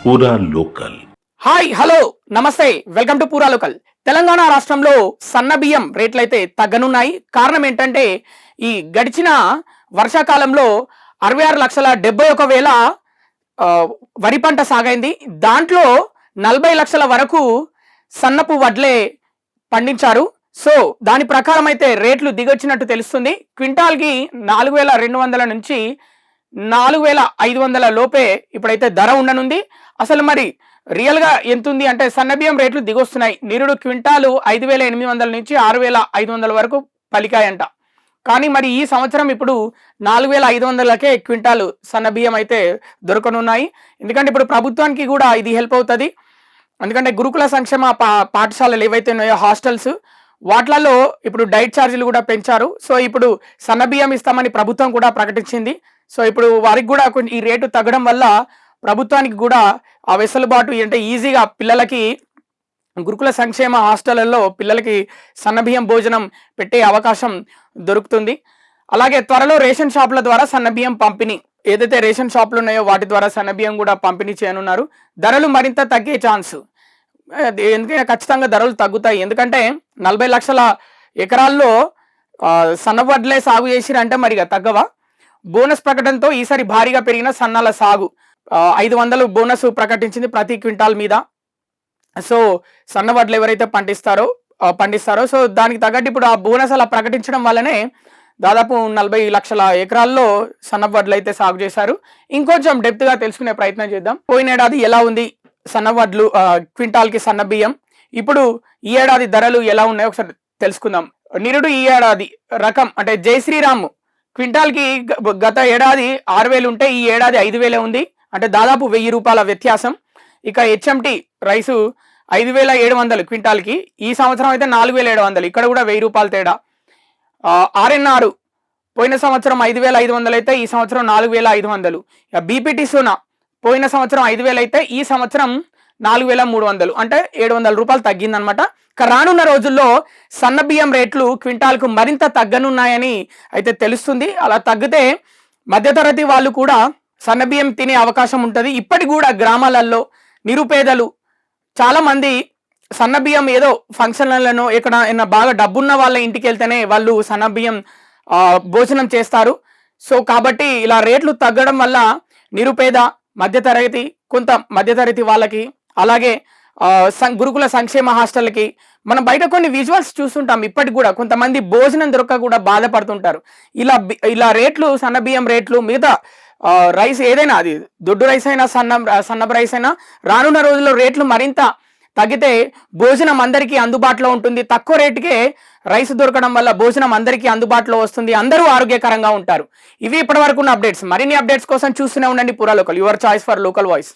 పూరా local. Hi hello నమస్తే, welcome to పూరా లోకల్. తెలంగాణ రాష్ట్రంలో సన్న బియ్యం రేట్లయితే తగ్గనున్నాయి. కారణం ఏంటంటే ఈ గడిచిన వర్షాకాలంలో 66,71,000 వరి పంట సాగైంది. దాంట్లో 40 లక్షల వరకు సన్నపు వడ్లే పండించారు. సో దాని ప్రకారం అయితే రేట్లు దిగొచ్చినట్టు తెలుస్తుంది. క్వింటాల్కి 4,200 నుంచి 4,500 లోపే ఇప్పుడైతే ధర ఉండనుంది. అసలు మరి రియల్ గా ఎంత ఉంది అంటే సన్న బియ్యం రేట్లు దిగొస్తున్నాయి. నిరుడు క్వింటాలు 5,800 నుంచి 6,500 వరకు పలికాయంట. కానీ మరి ఈ సంవత్సరం ఇప్పుడు 4,500కే క్వింటాలు సన్న బియ్యం అయితే దొరకనున్నాయి. ఎందుకంటే ఇప్పుడు ప్రభుత్వానికి కూడా ఇది హెల్ప్ అవుతుంది. ఎందుకంటే గురుకుల సంక్షేమ పాఠశాలలు ఏవైతే ఉన్నాయో హాస్టల్స్, వాటిలలో ఇప్పుడు డైట్ ఛార్జీలు కూడా పెంచారు. సో ఇప్పుడు సన్న బియ్యం ఇస్తామని ప్రభుత్వం కూడా ప్రకటించింది. సో ఇప్పుడు వారికి కూడా కొంచెం ఈ రేటు తగ్గడం వల్ల ప్రభుత్వానికి కూడా ఆ వెసులుబాటు అంటే ఈజీగా పిల్లలకి గురుకుల సంక్షేమ హాస్టళ్లలో పిల్లలకి సన్నబియ్యం భోజనం పెట్టే అవకాశం దొరుకుతుంది. అలాగే త్వరలో రేషన్ షాపుల ద్వారా సన్నబియ్యం పంపిణీ, ఏదైతే రేషన్ షాపులు ఉన్నాయో వాటి ద్వారా సన్నబియ్యం కూడా పంపిణీ చేయనున్నారు. ధరలు మరింత తగ్గే ఛాన్స్, ఎందుకంటే ఖచ్చితంగా ధరలు తగ్గుతాయి. ఎందుకంటే 40 లక్షల ఎకరాల్లో సన్నవడ్లే సాగు చేసిరంటే మరిగా తగ్గవా? బోనస్ ప్రకటనతో ఈసారి భారీగా పెరిగిన సన్నాల సాగు. 500 బోనస్ ప్రకటించింది ప్రతి క్వింటాల్ మీద. సో సన్న వడ్లు ఎవరైతే పండిస్తారో సో దానికి తగ్గట్టు ఇప్పుడు ఆ బోనస్ అలా ప్రకటించడం వల్లనే దాదాపు 40 లక్షల ఎకరాల్లో సన్న వడ్లు అయితే సాగు చేశారు. ఇంకొంచెం డెప్త్ గా తెలుసుకునే ప్రయత్నం చేద్దాం. పోయిన ఏడాది ఎలా ఉంది సన్న వడ్లు క్వింటాల్కి సన్న బియ్యం, ఇప్పుడు ఈ ఏడాది ధరలు ఎలా ఉన్నాయో ఒకసారి తెలుసుకుందాం. నిరుడు ఈ ఏడాది రకం అంటే జై శ్రీరామ్ క్వింటాల్కి గత ఏడాది 6,000 ఉంటే ఈ ఏడాది 5,000 ఉంది. అంటే దాదాపు 1,000 రూపాయల వ్యత్యాసం. ఇక హెచ్ఎంటి రైసు 5,700 క్వింటాల్కి, ఈ సంవత్సరం అయితే 4,700, ఇక్కడ కూడా 1,000 రూపాయలు తేడా. ఆర్ఎన్ఆర్ పోయిన సంవత్సరం 5,500 అయితే ఈ సంవత్సరం 4,500. ఇక బీపీటీ సోనా పోయిన సంవత్సరం 5,000 అయితే ఈ సంవత్సరం 4,300, అంటే 700 రూపాయలు తగ్గిందనమాట. రానున్న రోజుల్లో సన్న బియ్యం రేట్లు క్వింటాల్కు మరింత తగ్గనున్నాయని అయితే తెలుస్తుంది. అలా తగ్గితే మధ్యతరగతి వాళ్ళు కూడా సన్న బియ్యం తినే అవకాశం ఉంటుంది. ఇప్పటికి కూడా గ్రామాలలో నిరుపేదలు చాలా మంది సన్న బియ్యం ఏదో ఫంక్షన్లను ఎక్కడ బాగా డబ్బున్న వాళ్ళ ఇంటికి వెళ్తేనే వాళ్ళు సన్న బియ్యం భోజనం చేస్తారు. సో కాబట్టి ఇలా రేట్లు తగ్గడం వల్ల నిరుపేద మధ్యతరగతి, కొంత మధ్యతరగతి వాళ్ళకి, అలాగే గురుకుల సంక్షేమ హాస్టల్కి మనం బయట కొన్ని విజువల్స్ చూస్తుంటాం. ఇప్పటికి కూడా కొంతమంది భోజనం దొరక్క కూడా బాధపడుతుంటారు. ఇలా రేట్లు, సన్న బియ్యం రేట్లు, మిగతా రైస్ ఏదైనా, అది దొడ్డు రైస్ అయినా సన్నపు రైస్ అయినా రానున్న రోజుల్లో రేట్లు మరింత తగ్గితే భోజనం అందరికీ అందుబాటులో ఉంటుంది. తక్కువ రేటుకే రైస్ దొరకడం వల్ల భోజనం అందరికీ అందుబాటులో వస్తుంది, అందరూ ఆరోగ్యకరంగా ఉంటారు. ఇవి ఇప్పటివరకు ఉన్న అప్డేట్స్. మరిన్ని అప్డేట్స్ కోసం చూస్తూనే ఉండండి పూరా local, your choice for local voice.